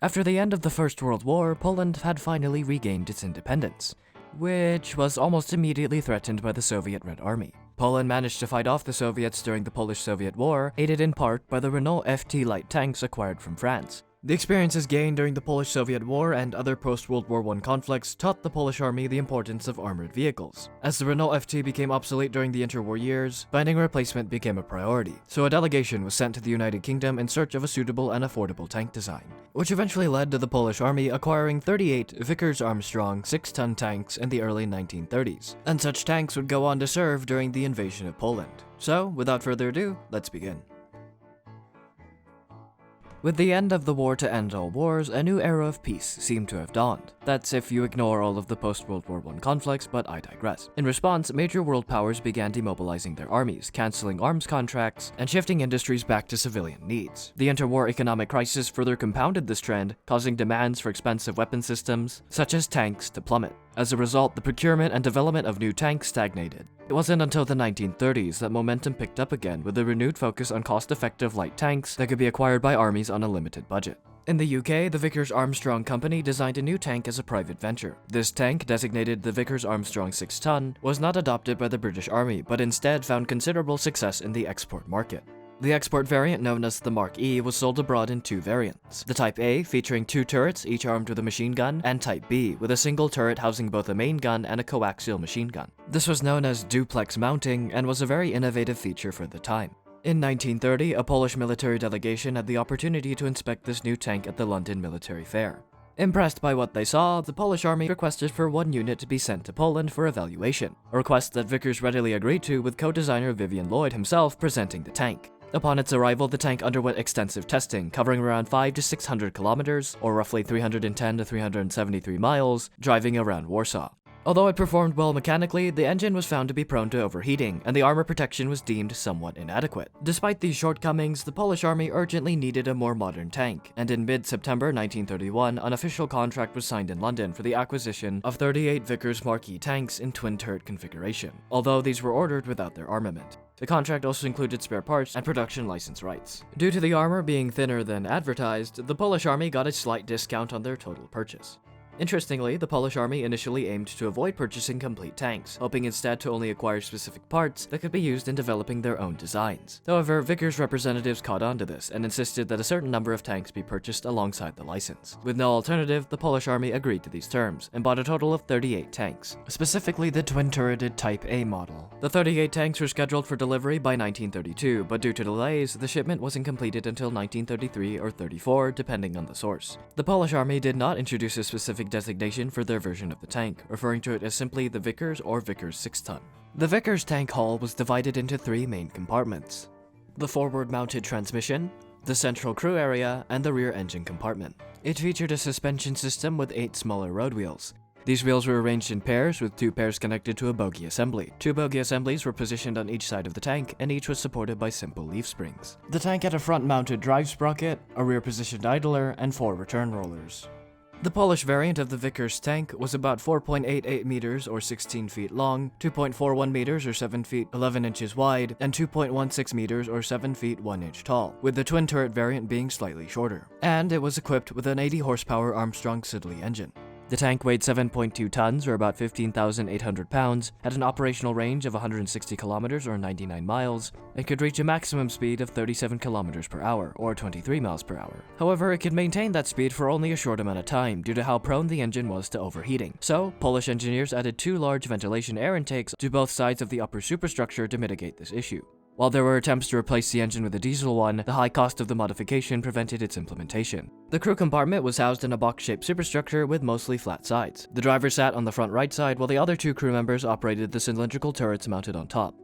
After the end of the First World War, Poland had finally regained its independence, which was almost immediately threatened by the Soviet Red Army. Poland managed to fight off the Soviets during the Polish-Soviet War, aided in part by the Renault FT light tanks acquired from France. The experiences gained during the Polish-Soviet War and other post-World War I conflicts taught the Polish army the importance of armored vehicles. As the Renault FT became obsolete during the interwar years, finding a replacement became a priority, so a delegation was sent to the United Kingdom in search of a suitable and affordable tank design, which eventually led to the Polish army acquiring 38 Vickers-Armstrongs 6-ton tanks in the early 1930s, and such tanks would go on to serve during the invasion of Poland. So, without further ado, let's begin. With the end of the war to end all wars, a new era of peace seemed to have dawned. That's if you ignore all of the post-World War I conflicts, but I digress. In response, major world powers began demobilizing their armies, canceling arms contracts, and shifting industries back to civilian needs. The interwar economic crisis further compounded this trend, causing demands for expensive weapon systems, such as tanks, to plummet. As a result, the procurement and development of new tanks stagnated. It wasn't until the 1930s that momentum picked up again with a renewed focus on cost-effective light tanks that could be acquired by armies on a limited budget. In the UK, the Vickers-Armstrong company designed a new tank as a private venture. This tank, designated the Vickers-Armstrong 6-ton, was not adopted by the British Army, but instead found considerable success in the export market. The export variant, known as the Mark E, was sold abroad in two variants. The Type A, featuring two turrets, each armed with a machine gun, and Type B, with a single turret housing both a main gun and a coaxial machine gun. This was known as duplex mounting, and was a very innovative feature for the time. In 1930, a Polish military delegation had the opportunity to inspect this new tank at the London Military Fair. Impressed by what they saw, the Polish army requested for one unit to be sent to Poland for evaluation, a request that Vickers readily agreed to, with co-designer Vivian Lloyd himself presenting the tank. Upon its arrival, the tank underwent extensive testing, covering around 500 to 600 kilometers, or roughly 310 to 373 miles, driving around Warsaw. Although it performed well mechanically, the engine was found to be prone to overheating, and the armor protection was deemed somewhat inadequate. Despite these shortcomings, the Polish army urgently needed a more modern tank, and in mid-September 1931, an official contract was signed in London for the acquisition of 38 Vickers Mark E tanks in twin-turret configuration, although these were ordered without their armament. The contract also included spare parts and production license rights. Due to the armor being thinner than advertised, the Polish army got a slight discount on their total purchase. Interestingly, the Polish army initially aimed to avoid purchasing complete tanks, hoping instead to only acquire specific parts that could be used in developing their own designs. However, Vickers representatives caught on to this and insisted that a certain number of tanks be purchased alongside the license. With no alternative, the Polish army agreed to these terms and bought a total of 38 tanks, specifically the twin-turreted Type A model. The 38 tanks were scheduled for delivery by 1932, but due to delays, the shipment wasn't completed until 1933 or 34, depending on the source. The Polish army did not introduce a specific designation for their version of the tank, referring to it as simply the Vickers or Vickers 6-ton. The Vickers tank hull was divided into three main compartments: the forward-mounted transmission, the central crew area, and the rear engine compartment. It featured a suspension system with 8 smaller road wheels. These wheels were arranged in pairs, with 2 pairs connected to a bogie assembly. 2 bogie assemblies were positioned on each side of the tank, and each was supported by simple leaf springs. The tank had a front-mounted drive sprocket, a rear-positioned idler, and 4 return rollers. The Polish variant of the Vickers tank was about 4.88 meters or 16 feet long, 2.41 meters or 7 feet 11 inches wide, and 2.16 meters or 7 feet 1 inch tall, with the twin turret variant being slightly shorter. And it was equipped with an 80 horsepower Armstrong Siddeley engine. The tank weighed 7.2 tons, or about 15,800 pounds, had an operational range of 160 kilometers or 99 miles, and could reach a maximum speed of 37 kilometers per hour, or 23 miles per hour. However, it could maintain that speed for only a short amount of time due to how prone the engine was to overheating. So, Polish engineers added 2 large ventilation air intakes to both sides of the upper superstructure to mitigate this issue. While there were attempts to replace the engine with a diesel one, the high cost of the modification prevented its implementation. The crew compartment was housed in a box-shaped superstructure with mostly flat sides. The driver sat on the front right side, while the other 2 crew members operated the cylindrical turrets mounted on top.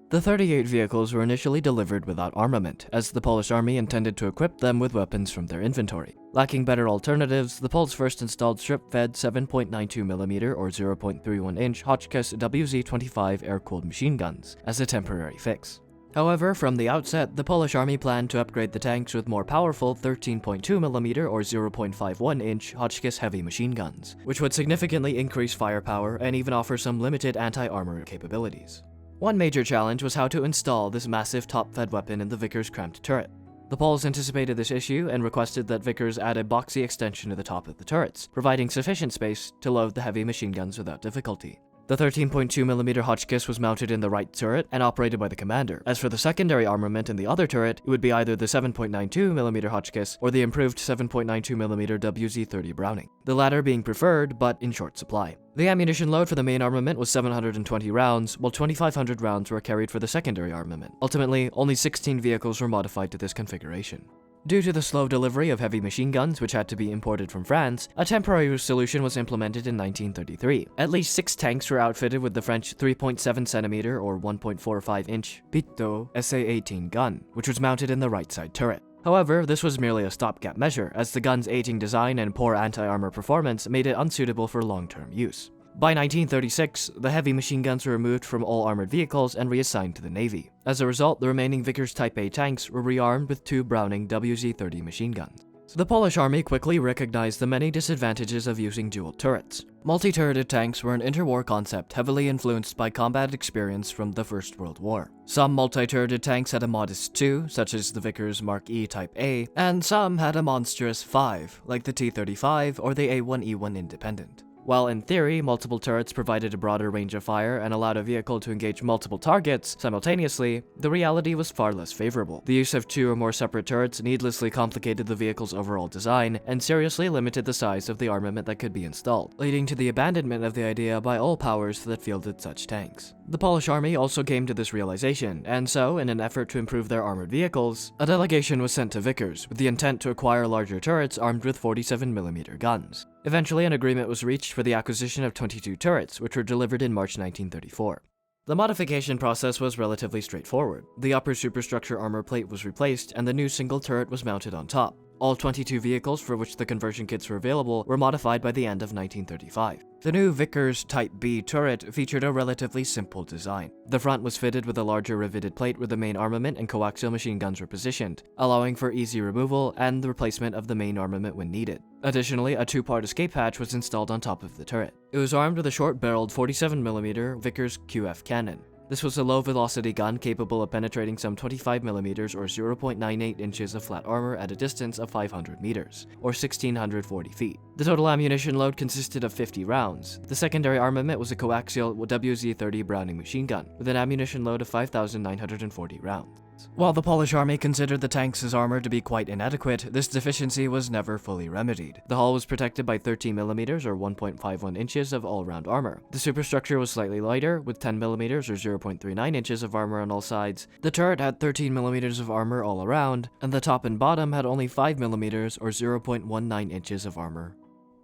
The 38 vehicles were initially delivered without armament, as the Polish army intended to equip them with weapons from their inventory. Lacking better alternatives, the Poles first installed strip-fed 7.92mm or 0.31-inch Hotchkiss WZ-25 air-cooled machine guns as a temporary fix. However, from the outset, the Polish army planned to upgrade the tanks with more powerful 13.2mm or 0.51-inch Hotchkiss heavy machine guns, which would significantly increase firepower and even offer some limited anti-armor capabilities. One major challenge was how to install this massive top-fed weapon in the Vickers cramped turret. The Poles anticipated this issue and requested that Vickers add a boxy extension to the top of the turrets, providing sufficient space to load the heavy machine guns without difficulty. The 13.2mm Hotchkiss was mounted in the right turret and operated by the commander. As for the secondary armament in the other turret, it would be either the 7.92mm Hotchkiss or the improved 7.92mm WZ-30 Browning, the latter being preferred but in short supply. The ammunition load for the main armament was 720 rounds, while 2,500 rounds were carried for the secondary armament. Ultimately, only 16 vehicles were modified to this configuration. Due to the slow delivery of heavy machine guns, which had to be imported from France, a temporary solution was implemented in 1933. At least 6 tanks were outfitted with the French 3.7cm or 1.45-inch Pitot SA-18 gun, which was mounted in the right side turret. However, this was merely a stopgap measure, as the gun's aging design and poor anti-armor performance made it unsuitable for long-term use. By 1936, the heavy machine guns were removed from all armored vehicles and reassigned to the Navy. As a result, the remaining Vickers Type A tanks were rearmed with 2 Browning WZ-30 machine guns. The Polish army quickly recognized the many disadvantages of using dual turrets. Multi-turreted tanks were an interwar concept heavily influenced by combat experience from the First World War. Some multi-turreted tanks had a modest 2, such as the Vickers Mark E Type A, and some had a monstrous 5, like the T-35 or the A1E1 Independent. While in theory, multiple turrets provided a broader range of fire and allowed a vehicle to engage multiple targets simultaneously, the reality was far less favorable. The use of 2 or more separate turrets needlessly complicated the vehicle's overall design and seriously limited the size of the armament that could be installed, leading to the abandonment of the idea by all powers that fielded such tanks. The Polish army also came to this realization, and so, in an effort to improve their armored vehicles, a delegation was sent to Vickers with the intent to acquire larger turrets armed with 47mm guns. Eventually, an agreement was reached for the acquisition of 22 turrets, which were delivered in March 1934. The modification process was relatively straightforward. The upper superstructure armor plate was replaced, and the new single turret was mounted on top. All 22 vehicles for which the conversion kits were available were modified by the end of 1935. The new Vickers Type B turret featured a relatively simple design. The front was fitted with a larger riveted plate where the main armament and coaxial machine guns were positioned, allowing for easy removal and the replacement of the main armament when needed. Additionally, a 2-part escape hatch was installed on top of the turret. It was armed with a short-barreled 47mm Vickers QF cannon. This was a low-velocity gun capable of penetrating some 25mm or 0.98 inches of flat armor at a distance of 500 meters, or 1,640 feet. The total ammunition load consisted of 50 rounds. The secondary armament was a coaxial WZ-30 Browning machine gun, with an ammunition load of 5,940 rounds. While the Polish army considered the tanks' armor to be quite inadequate, this deficiency was never fully remedied. The hull was protected by 13mm or 1.51 inches of all-round armor. The superstructure was slightly lighter, with 10mm or 0.39 inches of armor on all sides. The turret had 13mm of armor all around, and the top and bottom had only 5mm or 0.19 inches of armor.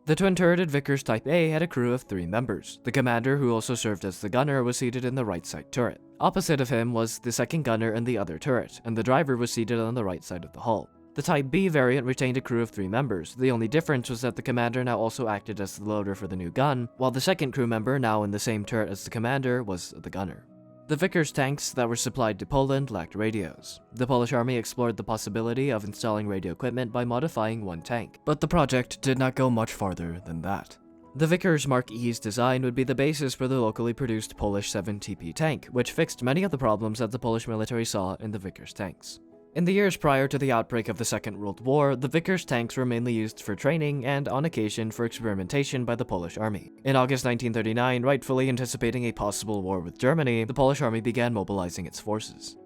The twin-turreted Vickers Type A had a crew of 3 members. The commander, who also served as the gunner, was seated in the right side turret. Opposite of him was the second gunner in the other turret, and the driver was seated on the right side of the hull. The Type B variant retained a crew of 3 members. The only difference was that the commander now also acted as the loader for the new gun, while the second crew member, now in the same turret as the commander, was the gunner. The Vickers tanks that were supplied to Poland lacked radios. The Polish army explored the possibility of installing radio equipment by modifying one tank, but the project did not go much farther than that. The Vickers Mark E's design would be the basis for the locally produced Polish 7TP tank, which fixed many of the problems that the Polish military saw in the Vickers tanks. In the years prior to the outbreak of the Second World War, the Vickers tanks were mainly used for training and, on occasion, for experimentation by the Polish army. In August 1939, rightfully anticipating a possible war with Germany, the Polish army began mobilizing its forces.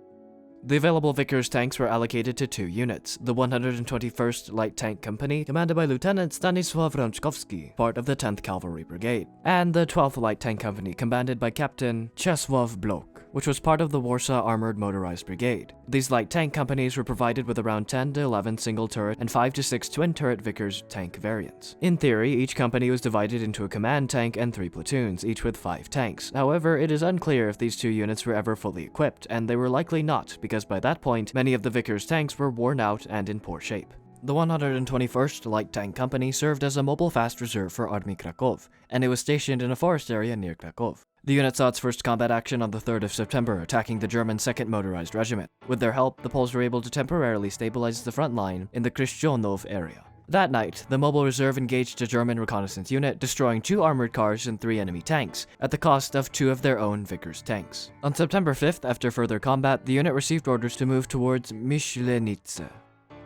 The available Vickers tanks were allocated to 2 units, the 121st Light Tank Company, commanded by Lieutenant Stanisław Rączkowski, part of the 10th Cavalry Brigade, and the 12th Light Tank Company, commanded by Captain Czesław Bloch, which was part of the Warsaw Armored Motorized Brigade. These light tank companies were provided with around 10 to 11 single-turret and 5 to 6 twin-turret Vickers tank variants. In theory, each company was divided into a command tank and 3 platoons, each with 5 tanks. However, it is unclear if these 2 units were ever fully equipped, and they were likely not, because by that point, many of the Vickers tanks were worn out and in poor shape. The 121st Light Tank Company served as a mobile fast reserve for Armii Kraków, and it was stationed in a forest area near Kraków. The unit saw its first combat action on the 3rd of September, attacking the German 2nd Motorized Regiment. With their help, the Poles were able to temporarily stabilize the front line in the Kryszczynów area. That night, the mobile reserve engaged a German reconnaissance unit, destroying 2 armored cars and 3 enemy tanks, at the cost of 2 of their own Vickers tanks. On September 5th, after further combat, the unit received orders to move towards Myślenice.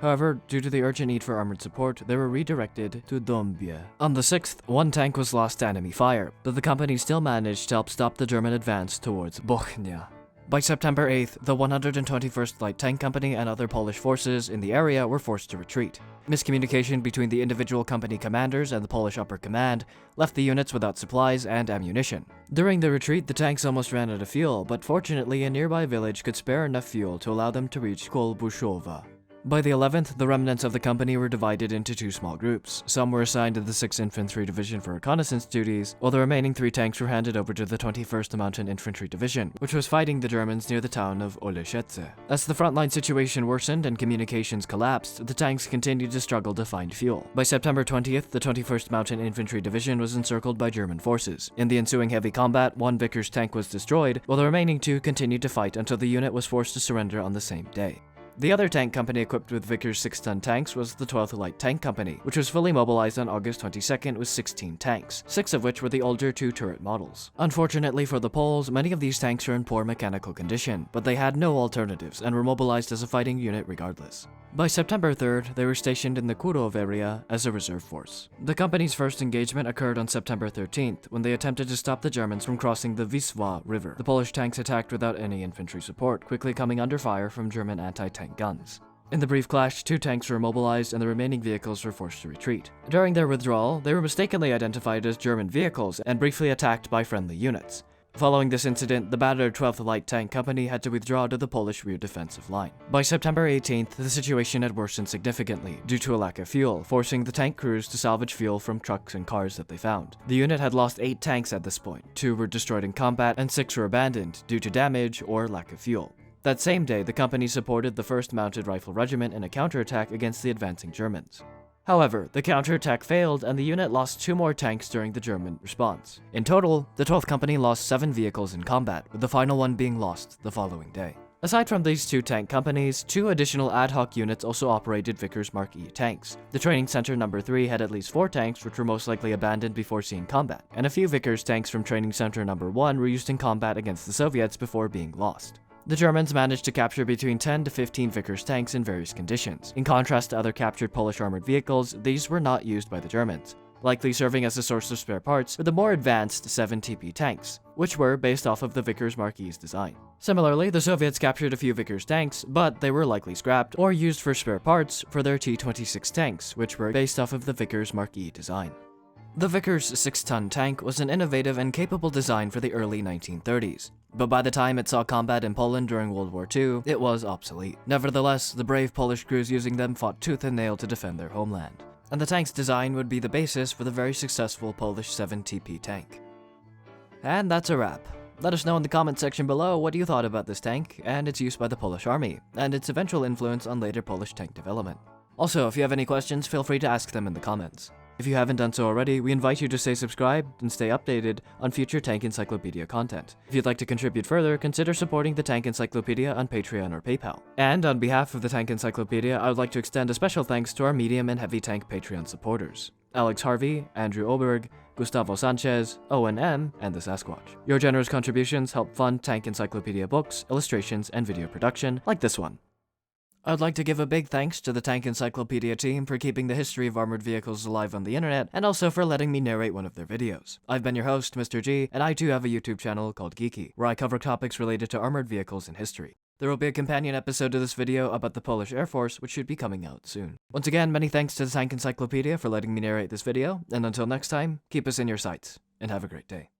However, due to the urgent need for armored support, they were redirected to Dombie. On the 6th, one tank was lost to enemy fire, but the company still managed to help stop the German advance towards Bocquelet. By September 8th, the 121st Light Tank Company and other Polish forces in the area were forced to retreat. Miscommunication between the individual company commanders and the Polish upper command left the units without supplies and ammunition. During the retreat, the tanks almost ran out of fuel, but fortunately a nearby village could spare enough fuel to allow them to reach Kolbuszowa. By the 11th, the remnants of the company were divided into two small groups. Some were assigned to the 6th Infantry Division for reconnaissance duties, while the remaining 3 tanks were handed over to the 21st Mountain Infantry Division, which was fighting the Germans near the town of Oleszece. As the frontline situation worsened and communications collapsed, the tanks continued to struggle to find fuel. By September 20th, the 21st Mountain Infantry Division was encircled by German forces. In the ensuing heavy combat, one Vickers tank was destroyed, while the remaining 2 continued to fight until the unit was forced to surrender on the same day. The other tank company equipped with Vickers 6-ton tanks was the 12th Light Tank Company, which was fully mobilized on August 22nd with 16 tanks, 6 of which were the older 2-turret models. Unfortunately for the Poles, many of these tanks were in poor mechanical condition, but they had no alternatives and were mobilized as a fighting unit regardless. By September 3rd, they were stationed in the Kurów area as a reserve force. The company's first engagement occurred on September 13th, when they attempted to stop the Germans from crossing the Wisła River. The Polish tanks attacked without any infantry support, quickly coming under fire from German anti-tank guns. In the brief clash, 2 tanks were immobilized and the remaining vehicles were forced to retreat. During their withdrawal, they were mistakenly identified as German vehicles and briefly attacked by friendly units. Following this incident, the battered 12th Light Tank Company had to withdraw to the Polish rear defensive line. By September 18th, the situation had worsened significantly due to a lack of fuel, forcing the tank crews to salvage fuel from trucks and cars that they found. The unit had lost 8 tanks at this point, 2 were destroyed in combat and 6 were abandoned due to damage or lack of fuel. That same day, the company supported the 1st Mounted Rifle Regiment in a counterattack against the advancing Germans. However, the counterattack failed and the unit lost 2 more tanks during the German response. In total, the 12th Company lost 7 vehicles in combat, with the final one being lost the following day. Aside from these 2 tank companies, 2 additional ad hoc units also operated Vickers Mark E tanks. The Training Center No. 3 had at least 4 tanks which were most likely abandoned before seeing combat, and a few Vickers tanks from Training Center No. 1 were used in combat against the Soviets before being lost. The Germans managed to capture between 10 to 15 Vickers tanks in various conditions. In contrast to other captured Polish armored vehicles, these were not used by the Germans, likely serving as a source of spare parts for the more advanced 7TP tanks, which were based off of the Vickers Mark E's design. Similarly, the Soviets captured a few Vickers tanks, but they were likely scrapped or used for spare parts for their T-26 tanks, which were based off of the Vickers Mark E design. The Vickers 6-ton tank was an innovative and capable design for the early 1930s, but by the time it saw combat in Poland during World War II, it was obsolete. Nevertheless, the brave Polish crews using them fought tooth and nail to defend their homeland, and the tank's design would be the basis for the very successful Polish 7TP tank. And that's a wrap. Let us know in the comment section below what you thought about this tank and its use by the Polish army, and its eventual influence on later Polish tank development. Also, if you have any questions, feel free to ask them in the comments. If you haven't done so already, we invite you to stay subscribed and stay updated on future Tank Encyclopedia content. If you'd like to contribute further, consider supporting the Tank Encyclopedia on Patreon or PayPal. And on behalf of the Tank Encyclopedia, I would like to extend a special thanks to our medium and heavy tank Patreon supporters: Alex Harvey, Andrew Oberg, Gustavo Sanchez, Owen M, and the Sasquatch. Your generous contributions help fund Tank Encyclopedia books, illustrations, and video production, like this one. I'd like to give a big thanks to the Tank Encyclopedia team for keeping the history of armored vehicles alive on the internet, and also for letting me narrate one of their videos. I've been your host, Mr. G, and I too have a YouTube channel called Geeky, where I cover topics related to armored vehicles and history. There will be a companion episode to this video about the Polish Air Force, which should be coming out soon. Once again, many thanks to the Tank Encyclopedia for letting me narrate this video, and until next time, keep us in your sights, and have a great day.